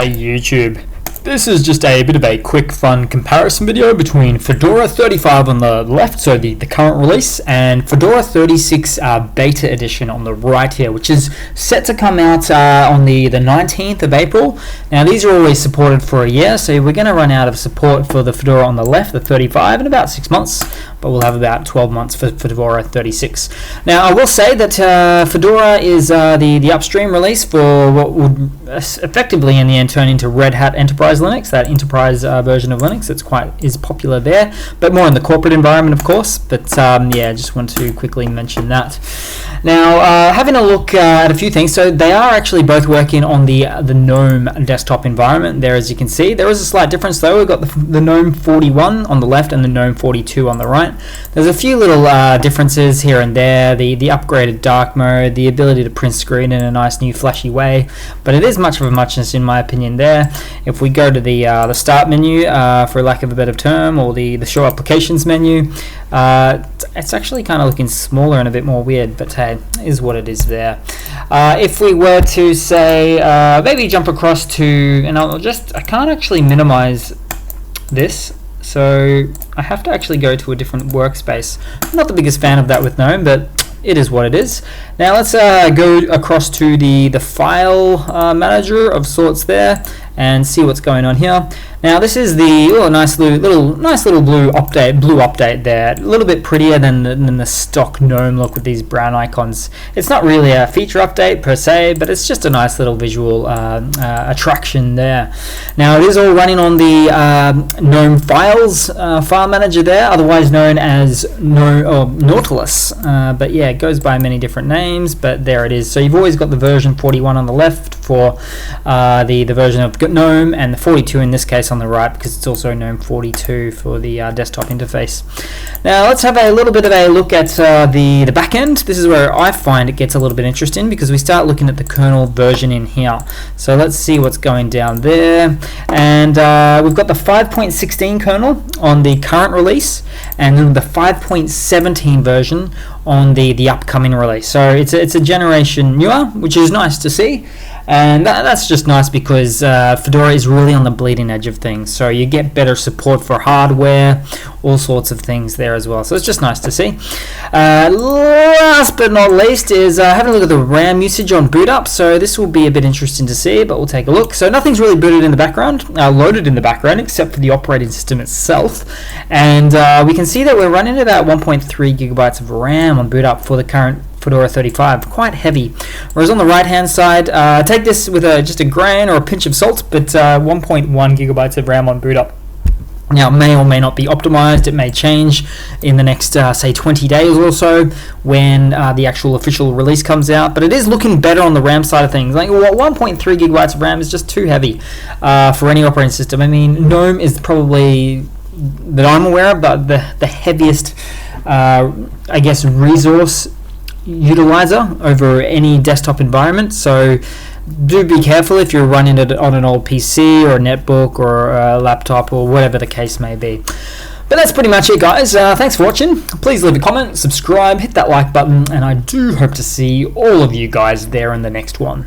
Hey YouTube, this is just a bit of a quick fun comparison video between Fedora 35 on the left, so the current release, and Fedora 36 beta edition on the right here, which is set to come out on the 19th of April. Now these are always supported for a year, so we're going to run out of support for the Fedora on the left, the 35, in about 6 months, but we'll have about 12 months for Fedora 36. Now I will say that Fedora is the upstream release for what would effectively in the end turn into Red Hat Enterprise Linux, that enterprise version of Linux. It's is popular there, but more in the corporate environment, of course. But yeah, just want to quickly mention that. Now, having a look at a few things, so they are actually both working on the GNOME desktop environment there, as you can see. There is a slight difference though. We've got the GNOME 41 on the left and the GNOME 42 on the right. There's a few little differences here and there, the upgraded dark mode, the ability to print screen in a nice new flashy way, but it is much of a muchness in my opinion there. If we go to the start menu, for lack of a better term, or the show applications menu, it's actually kind of looking smaller and a bit more weird, but hey, is what it is there. If we were to say, maybe jump across to, and I can't actually minimize this, so I have to actually go to a different workspace. I'm not the biggest fan of that with GNOME, but it is what it is. Now let's go across to the file manager of sorts there and see what's going on here. Now this is the nice little blue update there. A little bit prettier than the stock GNOME look with these brown icons. It's not really a feature update per se, but it's just a nice little visual attraction there. Now it is all running on the GNOME files file manager there, otherwise known as Nautilus. But yeah, it goes by many different names, but there it is. So you've always got the version 41 on the left for the version of GNOME, and the 42 in this case on the right, because it's also GNOME 42 for the desktop interface. Now let's have a little bit of a look at the back end. This is where I find it gets a little bit interesting, because we start looking at the kernel version in here. So let's see what's going down there, and we've got the 5.16 kernel on the current release, and then the 5.17 version on the upcoming release. So it's a generation newer, which is nice to see. And that's just nice because Fedora is really on the bleeding edge of things, so you get better support for hardware, all sorts of things there as well, so it's just nice to see. Last but not least is having a look at the RAM usage on boot up. So this will be a bit interesting to see, but we'll take a look. So nothing's really booted in the background, loaded in the background, except for the operating system itself, and we can see that we're running about 1.3 gigabytes of RAM on boot up for the current Fedora 35, quite heavy. Whereas on the right hand side, take this with just a grain or a pinch of salt, but 1.1 gigabytes of RAM on boot up. Now it may or may not be optimized. It may change in the next say 20 days or so when the actual official release comes out, but it is looking better on the RAM side of things. Like 1.3 gigabytes of RAM is just too heavy for any operating system. I mean, GNOME is probably, that I'm aware of, the heaviest I guess resource utilizer over any desktop environment, so do be careful if you're running it on an old PC or a netbook or a laptop or whatever the case may be. But that's pretty much it, guys. Thanks for watching. Please leave a comment, subscribe, hit that like button, and I do hope to see all of you guys there in the next one.